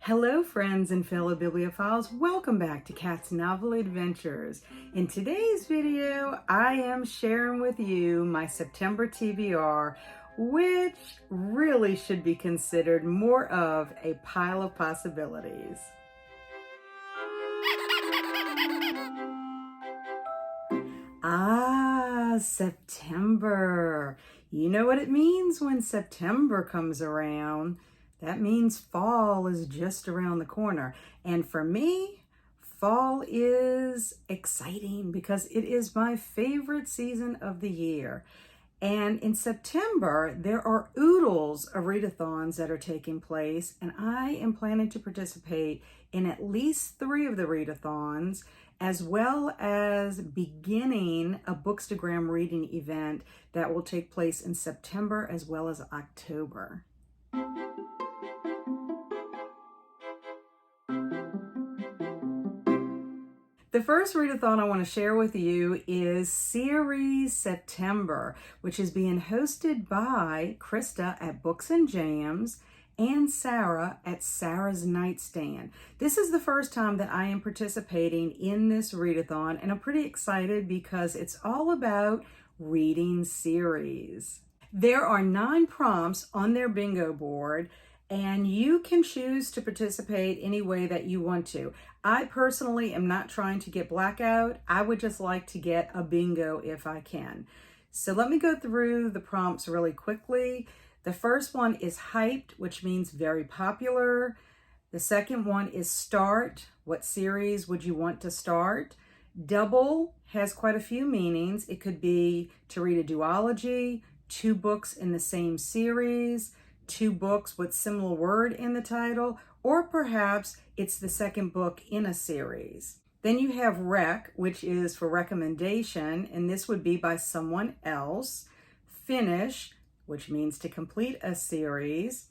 Hello friends and fellow bibliophiles, welcome back to Kat's Novel Adventures. In today's video, I am sharing with you my September TBR, which really should be considered more of a pile of possibilities. September. You know what it means when September comes around. That means fall is just around the corner. And for me, fall is exciting because it is my favorite season of the year. And in September, there are oodles of readathons that are taking place, and I am planning to participate in at least 3 of the readathons, as well as beginning a Bookstagram reading event that will take place in September as well as October. The first readathon I want to share with you is Series September, which is being hosted by Krista at Books and Jams and Sarah at Sarah's Nightstand. This is the first time that I am participating in this readathon, and I'm pretty excited because it's all about reading series. There are 9 prompts on their bingo board, and you can choose to participate any way that you want to. I personally am not trying to get blackout. I would just like to get a bingo if I can. So let me go through the prompts really quickly. The first one is hyped, which means very popular. The second one is start. What series would you want to start? Double has quite a few meanings. It could be to read a duology, 2 books in the same series, 2 books with similar word in the title, or perhaps it's the second book in a series. Then you have rec, which is for recommendation, and this would be by someone else. Finish, which means to complete a series.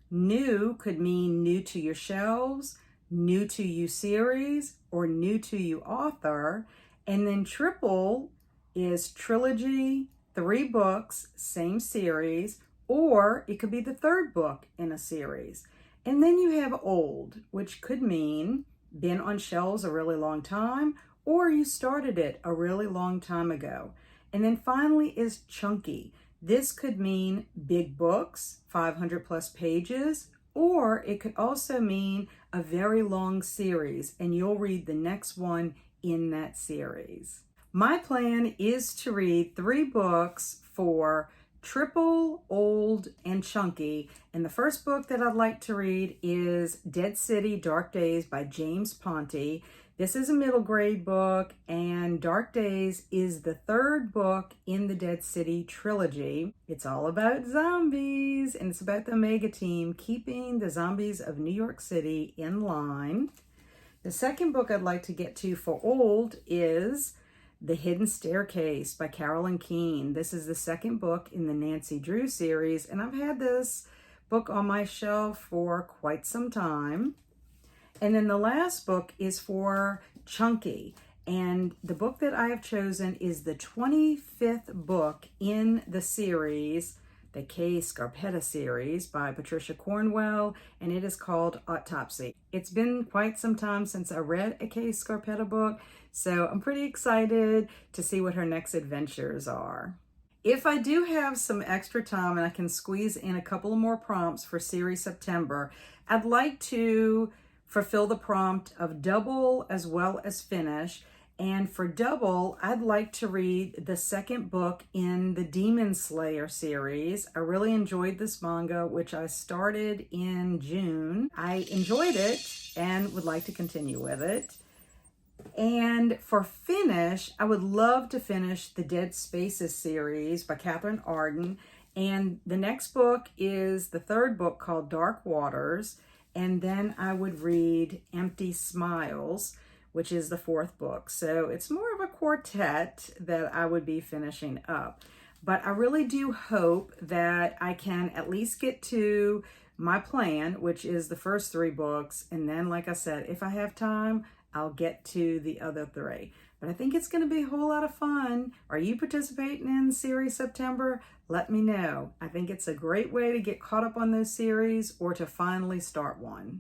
New could mean new to your shelves, new to you series, or new to you author. And then triple is trilogy, 3 books, same series, or it could be the 3rd book in a series. And then you have old, which could mean been on shelves a really long time, or you started it a really long time ago. And then finally is chunky. This could mean big books, 500 plus pages, or it could also mean a very long series, and you'll read the next one in that series. My plan is to read 3 books for triple, old, and chunky. And the first book that I'd like to read is Dead City, Dark Days by James Ponti. This is a middle grade book, and Dark Days is the 3rd book in the Dead City trilogy. It's all about zombies, and it's about the Omega team keeping the zombies of New York City in line. The second book I'd like to get to for old is The Hidden Staircase by Carolyn Keene. This is the 2nd book in the Nancy Drew series, and I've had this book on my shelf for quite some time. And then the last book is for chunky, and the book that I have chosen is the 25th book in the series, the K. Scarpetta series by Patricia Cornwell, and it is called Autopsy. It's been quite some time since I read a K. Scarpetta book, so I'm pretty excited to see what her next adventures are. If I do have some extra time and I can squeeze in a couple of more prompts for Series September, I'd like to fulfill the prompt of double as well as finish. And for double, I'd like to read the 2nd book in the Demon Slayer series. I really enjoyed this manga, which I started in June. I enjoyed it and would like to continue with it. And for finish, I would love to finish the Dead Spaces series by Catherine Arden. And the next book is the 3rd book called Dark Waters. And then I would read Empty Smiles, which is the 4th book. So it's more of a quartet that I would be finishing up. But I really do hope that I can at least get to my plan, which is the first 3 books. And then, like I said, if I have time, I'll get to the other 3. But I think it's going to be a whole lot of fun. Are you participating in Series September? Let me know. I think it's a great way to get caught up on those series or to finally start one.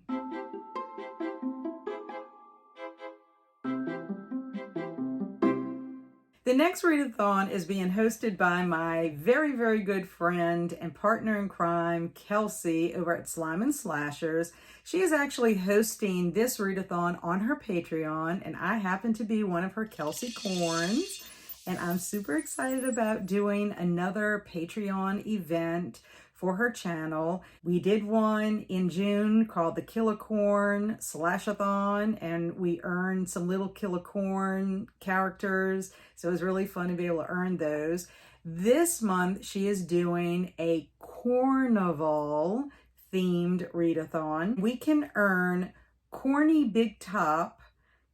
The next readathon is being hosted by my very, very good friend and partner in crime, Kelsi, over at Slime and Slashers. She is actually hosting this readathon on her Patreon, and I happen to be one of her Kelsi Corns. And I'm super excited about doing another Patreon event for her channel. We did one in June called the Killacorn Slashathon, and we earned some little Killacorn characters. So it was really fun to be able to earn those. This month, she is doing a Cornival themed readathon. We can earn corny big top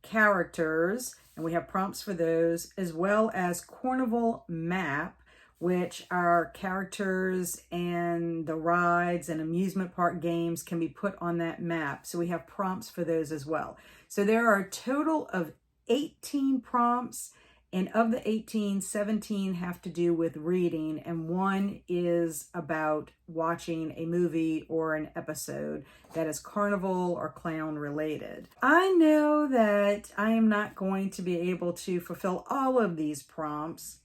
characters, and we have prompts for those, as well as Cornival map, which are characters and the rides and amusement park games can be put on that map. So we have prompts for those as well. So there are a total of 18 prompts, and of the 18, 17 have to do with reading, and one is about watching a movie or an episode that is carnival or clown related. I know that I am not going to be able to fulfill all of these prompts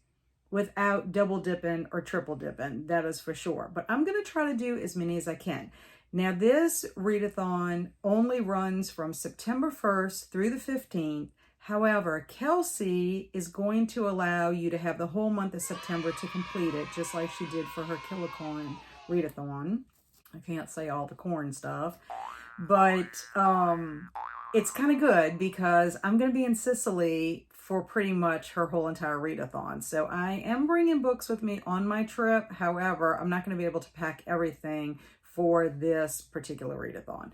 without double dipping or triple dipping, that is for sure. But I'm going to try to do as many as I can. Now, this readathon only runs from September 1st through the 15th. However, Kelsi is going to allow you to have the whole month of September to complete it, just like she did for her Killacorn readathon. I can't say all the corn stuff, but it's kind of good because I'm going to be in Sicily for pretty much her whole entire readathon. So I am bringing books with me on my trip. However, I'm not going to be able to pack everything for this particular readathon.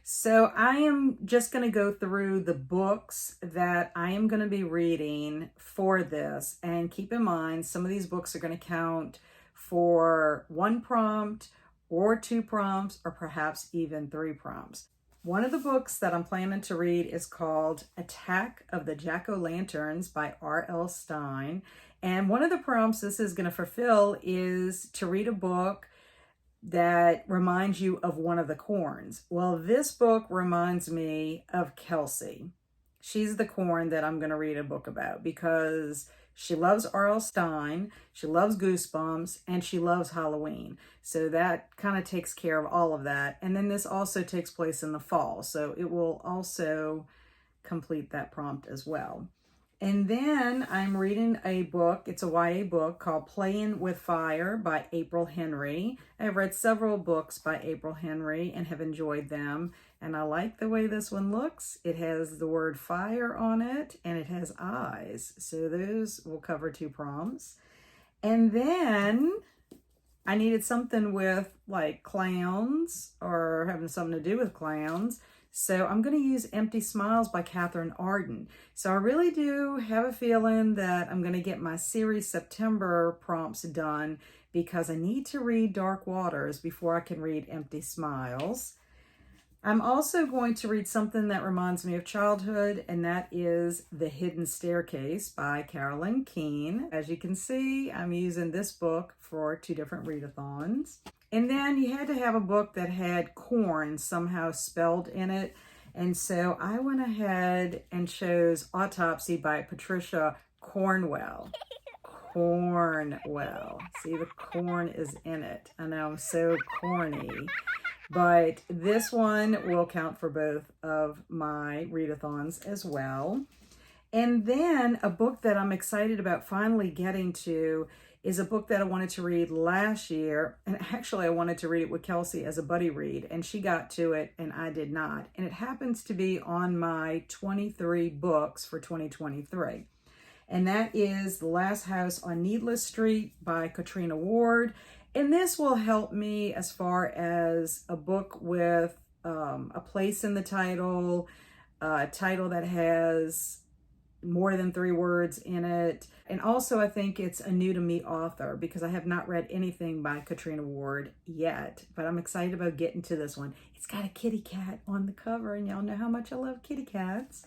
So I am just going to go through the books that I am going to be reading for this. And keep in mind, some of these books are going to count for 1 prompt or 2 prompts or perhaps even 3 prompts. One of the books that I'm planning to read is called Attack of the Jack-O-Lanterns by R.L. Stine. And one of the prompts this is going to fulfill is to read a book that reminds you of one of the corns. Well, this book reminds me of Kelsi. She's the corn that I'm going to read a book about because she loves R.L. Stine, she loves Goosebumps, and she loves Halloween. So that kind of takes care of all of that. And then this also takes place in the fall, so it will also complete that prompt as well. And then I'm reading a book, it's a YA book called Playing with Fire by April Henry. I've read several books by April Henry and have enjoyed them. And I like the way this one looks. It has the word fire on it and it has eyes. So those will cover 2 prompts. And then I needed something with like clowns or having something to do with clowns. So I'm going to use Empty Smiles by Catherine Arden. So I really do have a feeling that I'm going to get my series September prompts done because I need to read Dark Waters before I can read Empty Smiles. I'm also going to read something that reminds me of childhood, and that is The Hidden Staircase by Carolyn Keene. As you can see, I'm using this book for 2 different readathons. And then you had to have a book that had corn somehow spelled in it. And so I went ahead and chose Autopsy by Patricia Cornwell. Cornwell. See, the corn is in it. I know, I'm so corny. But this one will count for both of my readathons as well. And then a book that I'm excited about finally getting to is a book that I wanted to read last year. And actually, I wanted to read it with Kelsi as a buddy read. And she got to it and I did not. And it happens to be on my 23 books for 2023. And that is The Last House on Needless Street by Katrina Ward. And this will help me as far as a book with a place in the title, a title that has more than 3 words in it. And also I think it's a new to me author because I have not read anything by Katrina Ward yet, but I'm excited about getting to this one. It's got a kitty cat on the cover and y'all know how much I love kitty cats.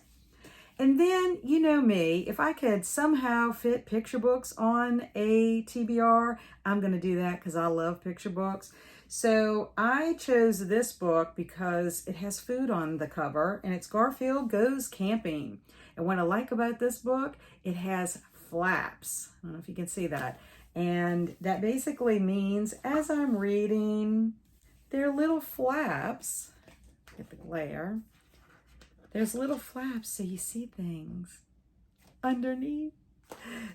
And then, you know me, if I could somehow fit picture books on a TBR, I'm going to do that because I love picture books. So I chose this book because it has food on the cover and it's Garfield Goes Camping. And what I like about this book, it has flaps. I don't know if you can see that. And that basically means as I'm reading, there are little flaps. Get the glare. There's little flaps so you see things underneath.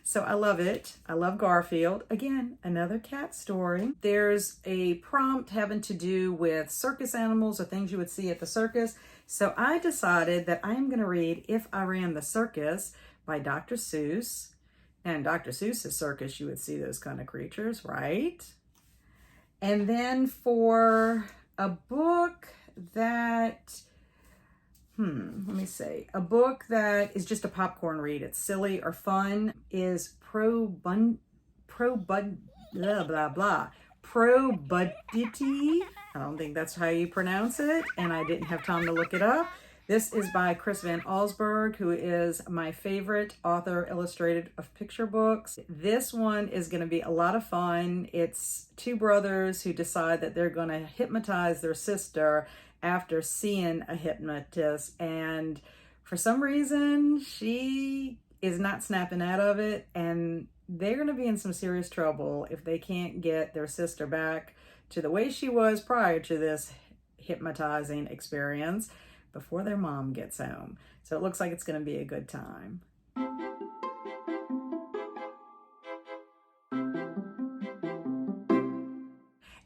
So I love it. I love Garfield. Again, another cat story. There's a prompt having to do with circus animals or things you would see at the circus. So I decided that I'm going to read If I Ran the Circus by Dr. Seuss. And Dr. Seuss's circus, you would see those kind of creatures, right? And then for a book that, let me see, a book that is just a popcorn read, it's silly or fun, is Probudity. I don't think that's how you pronounce it, and I didn't have time to look it up. This is by Chris Van Allsburg, who is my favorite author illustrated of picture books. This one is going to be a lot of fun. It's two brothers who decide that they're going to hypnotize their sister after seeing a hypnotist, and for some reason she is not snapping out of it, and they're going to be in some serious trouble if they can't get their sister back to the way she was prior to this hypnotizing experience before their mom gets home. So it looks like it's going to be a good time.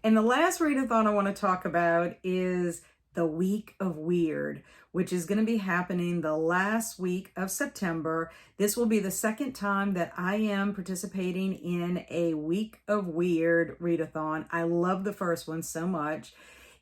And the last readathon I want to talk about is the Week of Weird, which is going to be happening the last week of September. This will be the second time that I am participating in a Week of Weird readathon. I love the first one so much.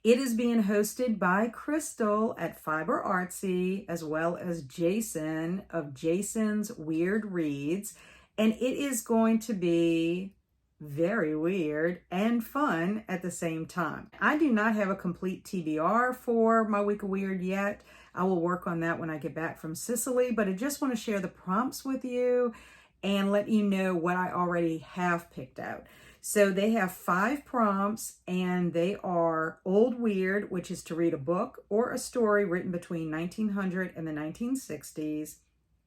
It is being hosted by Crystal at Fiber Artsy, as well as Jason of JasonsWeirdReads. And it is going to be very weird and fun at the same time. I do not have a complete TBR for my Week of Weird yet. I will work on that when I get back from Sicily, but I just want to share the prompts with you and let you know what I already have picked out. So they have 5 prompts, and they are Old Weird, which is to read a book or a story written between 1900 and the 1960s.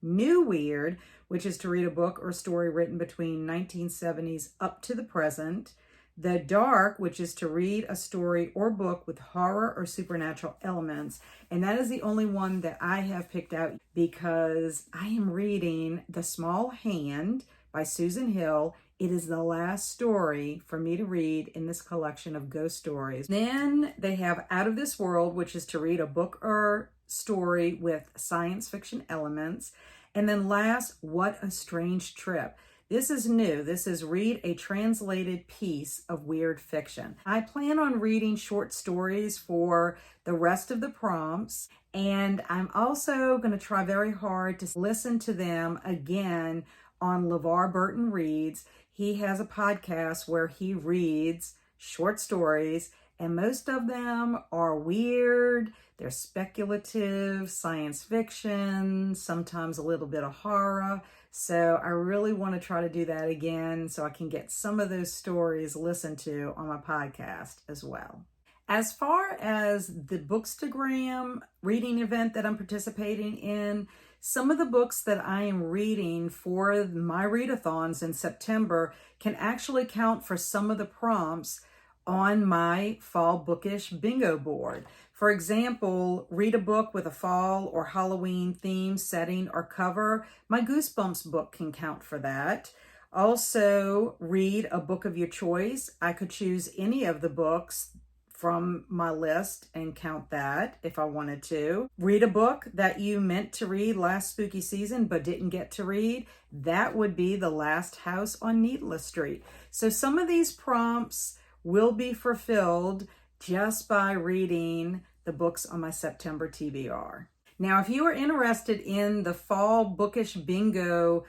New Weird, which is to read a book or story written between 1970s up to the present. The Dark, which is to read a story or book with horror or supernatural elements. And that is the only one that I have picked out because I am reading The Small Hand by Susan Hill. It is the last story for me to read in this collection of ghost stories. Then they have Out of This World, which is to read a book or story with science fiction elements. And then last, What a Strange Trip. This is new. This is read a translated piece of weird fiction. I plan on reading short stories for the rest of the prompts, and I'm also going to try very hard to listen to them again on LeVar Burton Reads. He has a podcast where he reads short stories, and most of them are weird. They're speculative, science fiction, sometimes a little bit of horror. So I really want to try to do that again so I can get some of those stories listened to on my podcast as well. As far as the Bookstagram reading event that I'm participating in, some of the books that I am reading for my readathons in September can actually count for some of the prompts on my fall bookish bingo board. For example, read a book with a fall or Halloween theme, setting, or cover. My Goosebumps book can count for that. Also, read a book of your choice. I could choose any of the books from my list and count that if I wanted to. Read a book that you meant to read last spooky season but didn't get to read. That would be The Last House on Needless Street. So some of these prompts will be fulfilled just by reading the books on my September TBR. Now, if you are interested in the fall bookish bingo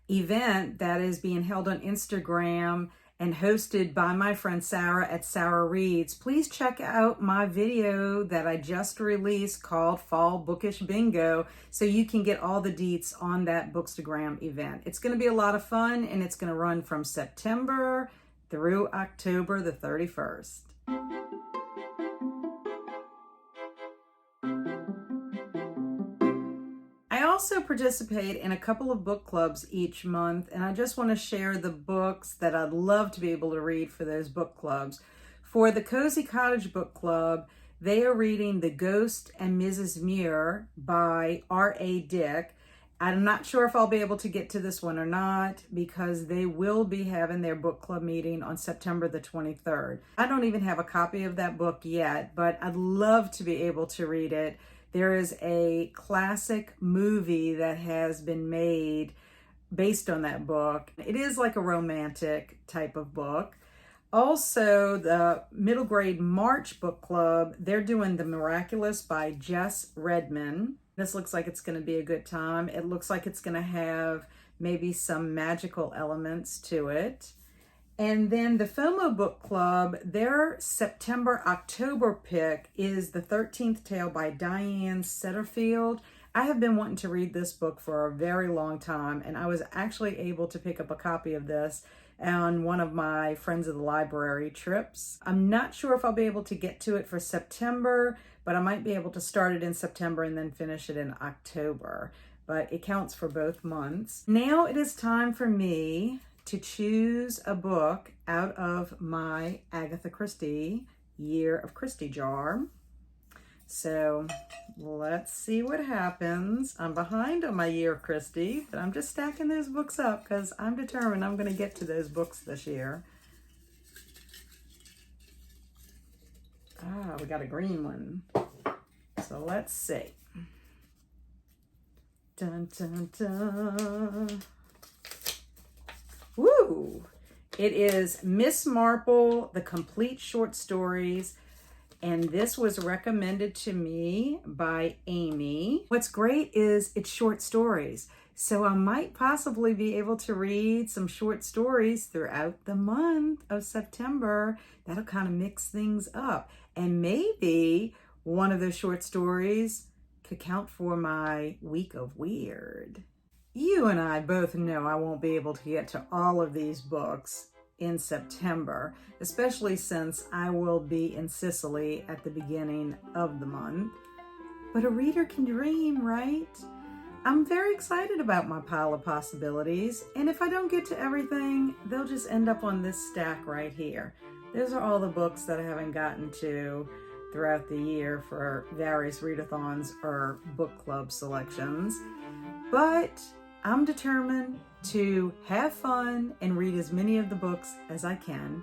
event that is being held on Instagram and hosted by my friend Sarah at Sarah Reads, please check out my video that I just released called Fall Bookish Bingo so you can get all the deets on that Bookstagram event. It's going to be a lot of fun, and it's going to run from September through October the 31st. I also participate in a couple of book clubs each month, and I just want to share the books that I'd love to be able to read for those book clubs. For the Cozy Cottage Book Club, they are reading The Ghost and Mrs. Muir by R.A. Dick. I'm not sure if I'll be able to get to this one or not because they will be having their book club meeting on September the 23rd. I don't even have a copy of that book yet, but I'd love to be able to read it. There is a classic movie that has been made based on that book. It is like a romantic type of book. Also, the middle grade March book club, they're doing The Miraculous by Jess Redman. This looks like it's going to be a good time. It looks like it's going to have maybe some magical elements to it. And then the FOMO book club, their September-October pick is The 13th Tale by Diane Setterfield. I have been wanting to read this book for a very long time, and I was actually able to pick up a copy of this on one of my Friends of the Library trips. I'm not sure if I'll be able to get to it for September, but I might be able to start it in September and then finish it in October. But it counts for both months. Now it is time for me to choose a book out of my Agatha Christie Year of Christie jar. So let's see what happens. I'm behind on my Year of Christie, but I'm just stacking those books up because I'm determined I'm going to get to those books this year. Ah, we got a green one. So let's see. Dun, dun, dun. Woo! It is Miss Marple, The Complete Short Stories, and this was recommended to me by Amy. What's great is it's short stories, so I might possibly be able to read some short stories throughout the month of September. That'll kind of mix things up, and maybe one of those short stories could count for my week of weird. You and I both know I won't be able to get to all of these books in September, especially since I will be in Sicily at the beginning of the month. But a reader can dream, right? I'm very excited about my pile of possibilities, and if I don't get to everything, they'll just end up on this stack right here. Those are all the books that I haven't gotten to throughout the year for various readathons or book club selections. But I'm determined to have fun and read as many of the books as I can.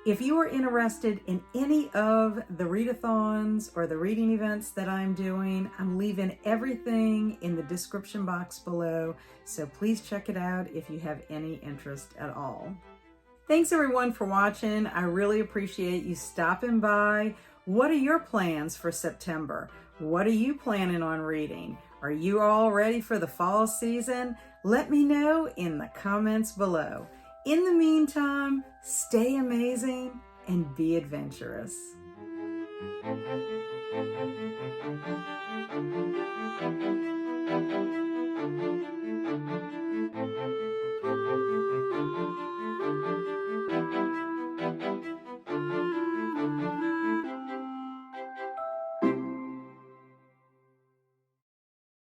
If you are interested in any of the readathons or the reading events that I'm doing, I'm leaving everything in the description box below, so please check it out if you have any interest at all. Thanks everyone for watching. I really appreciate you stopping by. What are your plans for September? What are you planning on reading? Are you all ready for the fall season? Let me know in the comments below. In the meantime, stay amazing and be adventurous.